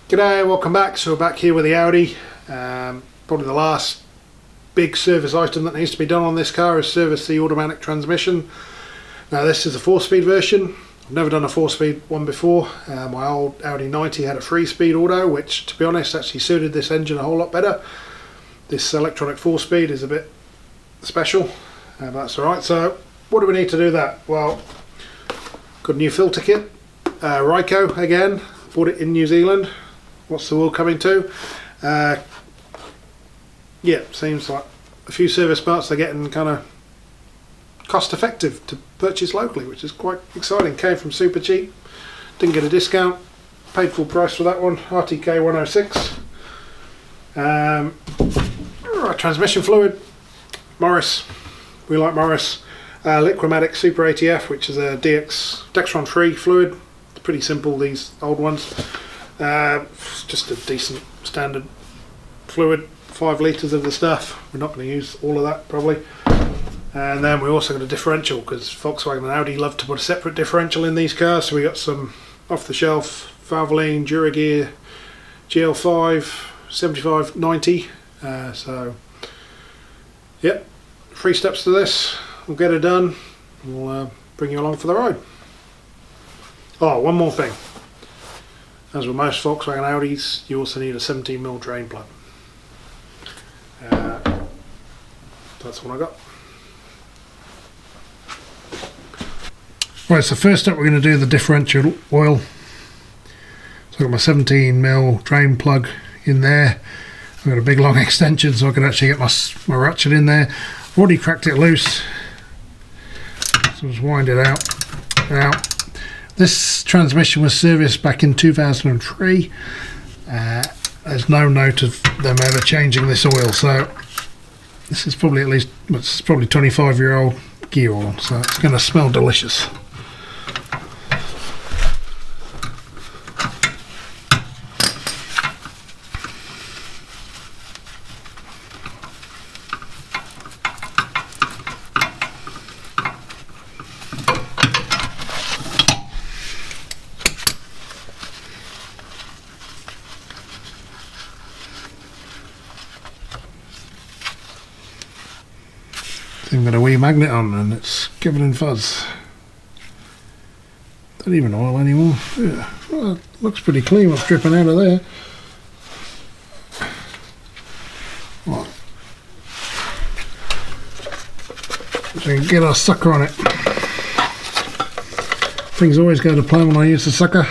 G'day, welcome back. So we're back here with the Audi. Probably the last big service item that needs to be done on this car is service the automatic transmission. Now this is a 4-speed version. I've never done a 4-speed one before. My old Audi 90 had a 3-speed auto, which to be honest actually suited this engine a whole lot better. This electronic 4-speed is a bit special, but that's alright. So what do we need to do that? Well, got a new filter kit, Ryco again, bought it in New Zealand. What's the world coming to? Yeah, seems like a few service parts are getting kind of cost effective to purchase locally, which is quite exciting. Came from super cheap, didn't get a discount, paid full price for that one. RTK 106. Transmission fluid, Morris. We like Morris. Liquimatic Super ATF, which is a Dextron free fluid. It's pretty simple, these old ones. Just a decent standard fluid, 5 litres of the stuff. We're not going to use all of that probably. And then we also got a differential, because Volkswagen and Audi love to put a separate differential in these cars. So we got some off the shelf Valvoline Duragear GL5 7590. So yep, 3 steps to this. We'll get it done. We'll bring you along for the ride. Oh, one more thing. As with most Volkswagen Audis, you also need a 17mm drain plug. That's what I got. Right, so first up we're going to do the differential oil. So I've got my 17mm drain plug in there. I've got a big long extension so I can actually get my ratchet in there. I've already cracked it loose. So just wind it out. Now, this transmission was serviced back in 2003. There's no note of them ever changing this oil, so this is probably it's probably 25-year-old gear oil, so it's going to smell delicious. Thing got a wee magnet on and it's covered in fuzz. Don't even oil anymore. Yeah. Well, it looks pretty clean what's dripping out of there. Right. So we can get our sucker on it. Things always go to plan when I use the sucker.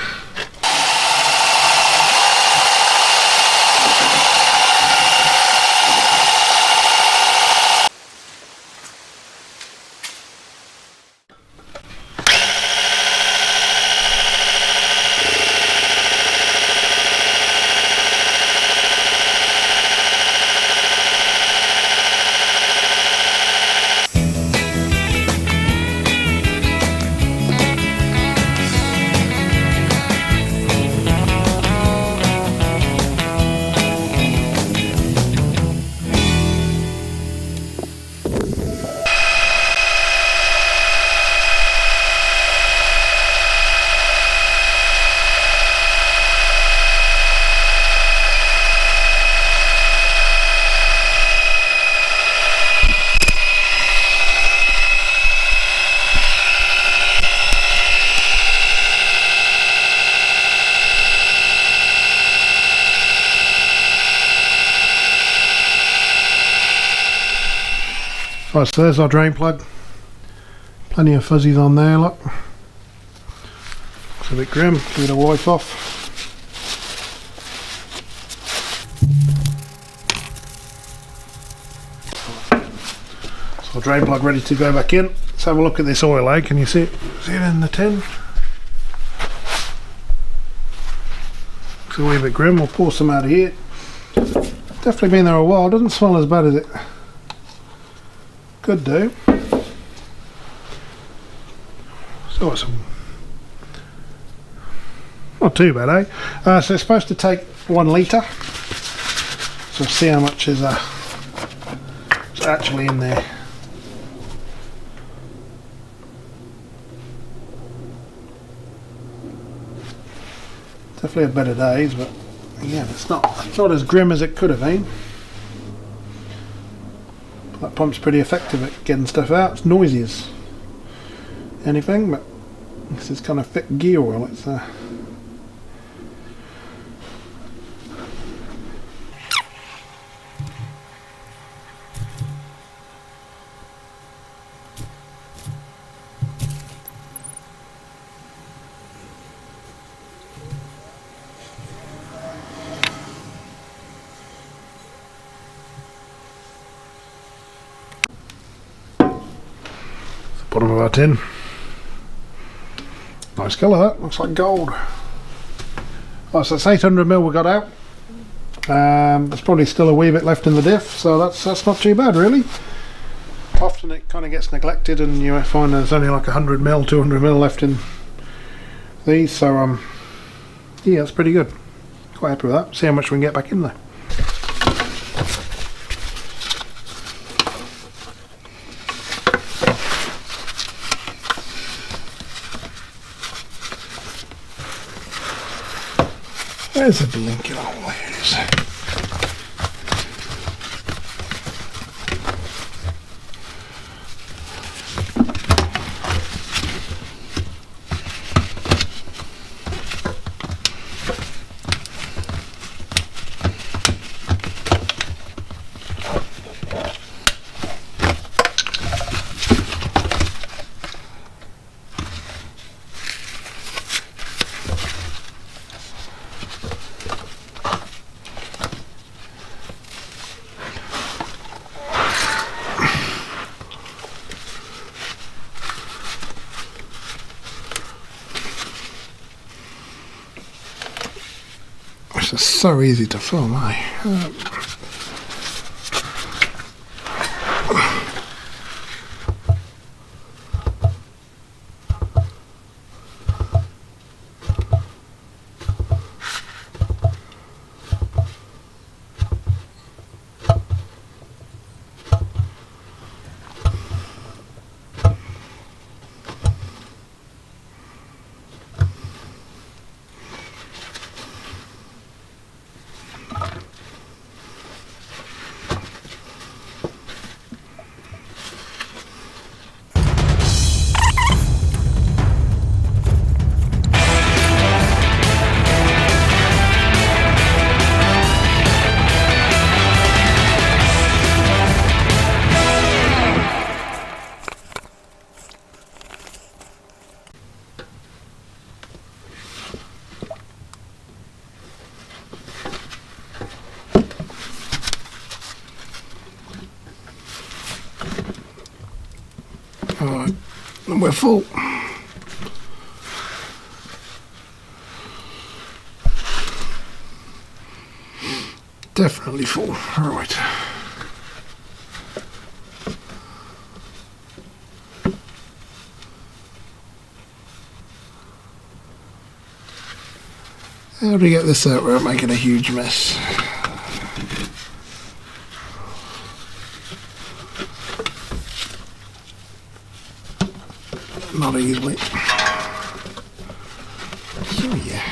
Right, so there's our drain plug. Plenty of fuzzies on there, look. Looks a bit grim, give it a wipe off. So drain plug ready to go back in. Let's have a look at this oil, can you see it? See it in the tin? Looks a wee bit grim, we'll pour some out of here. Definitely been there a while, doesn't smell as bad as it could do. So some, not too bad, eh? So it's supposed to take 1 litre. So see how much is actually in there. Definitely have better days, but Again, it's not as grim as it could have been. That pump's pretty effective at getting stuff out. It's noisy as anything, but this is kind of thick gear oil. It's bottom of our tin. Nice colour that, looks like gold. Oh, so it's 800ml we got out. There's probably still a wee bit left in the diff, so that's not too bad really. Often it kind of gets neglected and you find there's only like 100ml, 200ml left in these, so yeah, it's pretty good. Quite happy with that. See how much we can get back in there. There's a blinking hole, there it is. It's so easy to film, eh? Alright, and we're full. Definitely full. Right. How do we get this out without making a huge mess? Not easily. Oh yeah.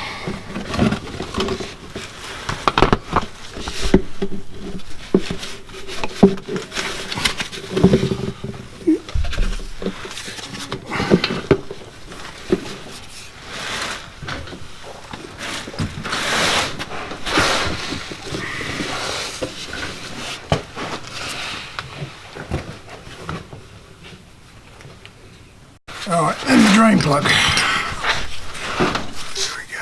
Alright, and the drain plug. There we go.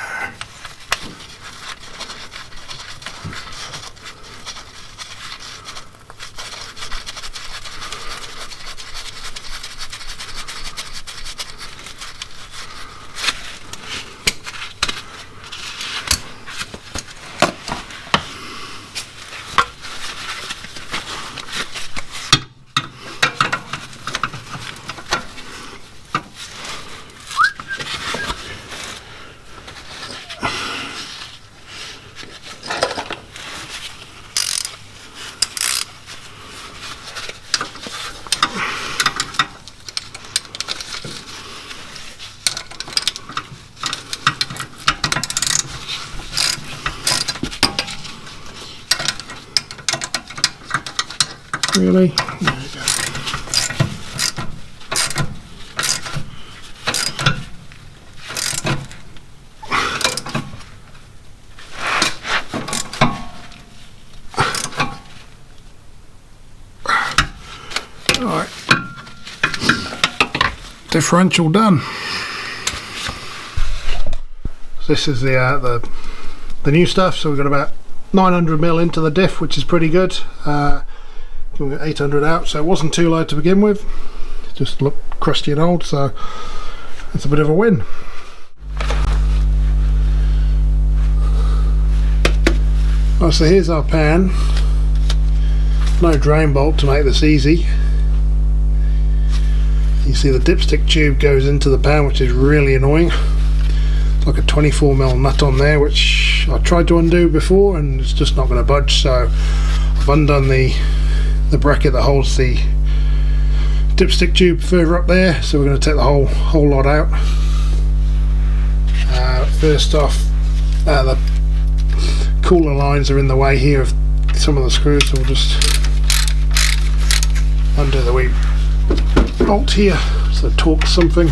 Really? There we go. Alright. Differential done. So this is the new stuff, so we've got about 900mm into the diff, which is pretty good. We got 800 out, so it wasn't too low to begin with. It just looked crusty and old, so that's a bit of a win. Oh, so here's our pan. No drain bolt to make this easy. You see the dipstick tube goes into the pan, which is really annoying. It's like a 24mm nut on there, which I tried to undo before and it's just not going to budge, so I've undone the bracket that holds the dipstick tube further up there, so we're going to take the whole lot out. First off, the cooler lines are in the way here of some of the screws, so we'll just undo the wee bolt here, so it torques something.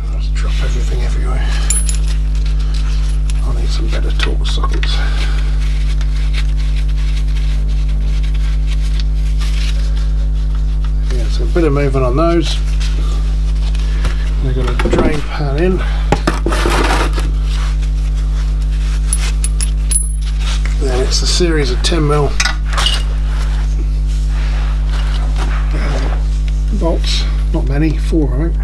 I'll just drop everything everywhere. I'll need some better torque sockets. Yeah, so a bit of movement on those. We're going to drain pan in. Then it's a series of 10mm bolts, not many, 4 I think.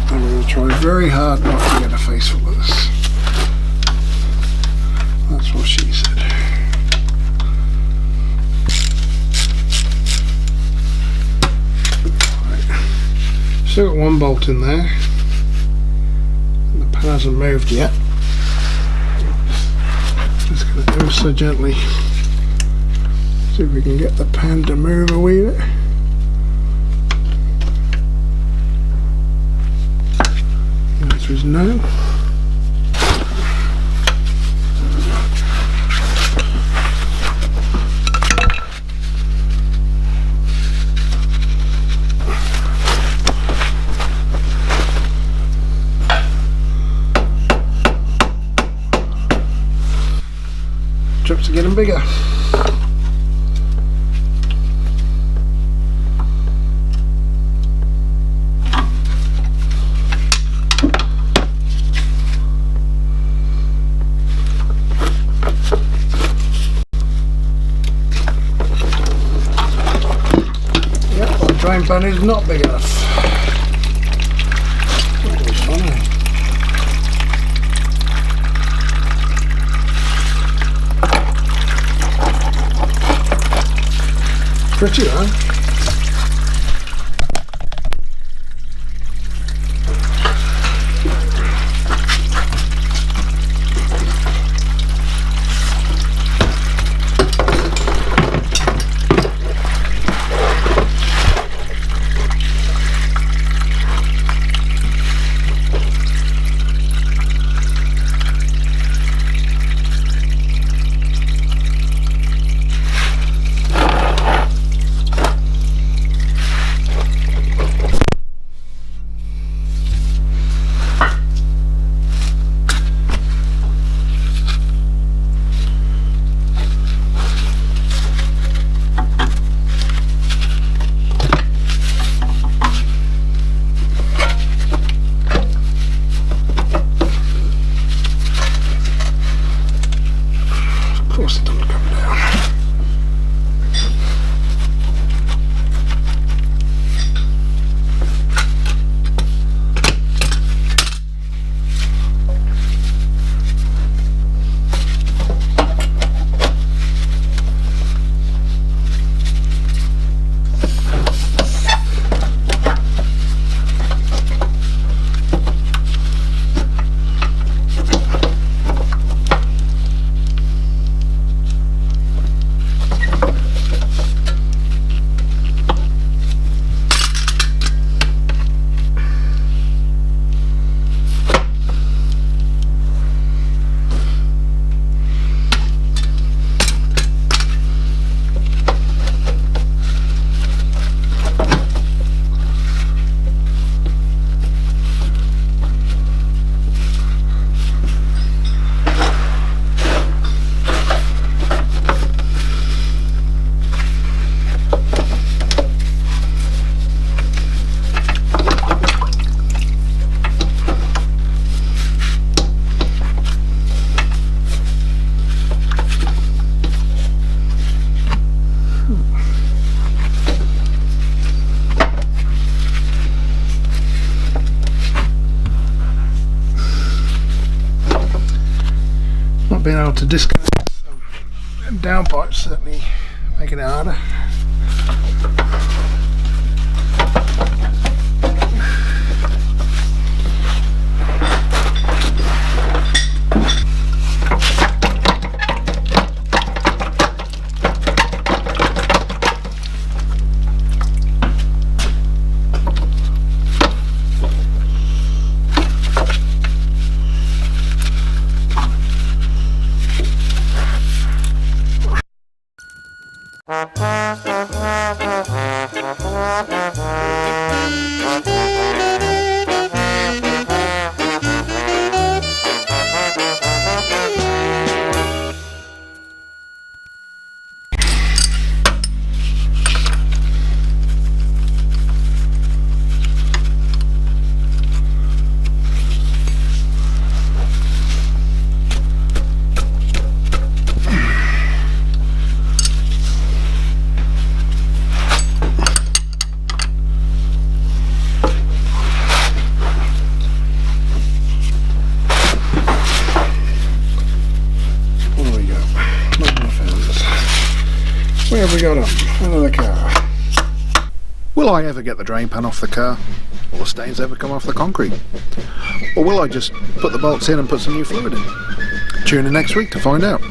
And we're going to try very hard not to get a face full of this. That's what she said. Right. Still got one bolt in there. And the pan hasn't moved yet. Just going to ever so gently see if we can get the pan to move a wee bit. The answer is no. Trips are getting bigger. Yep, the drain pan is not big enough. That was funny. Pretty, huh? being able to disconnect some downpipes certainly making it harder. Where have we got them? Out of the car. Will I ever get the drain pan off the car? Will the stains ever come off the concrete? Or will I just put the bolts in and put some new fluid in? Tune in next week to find out.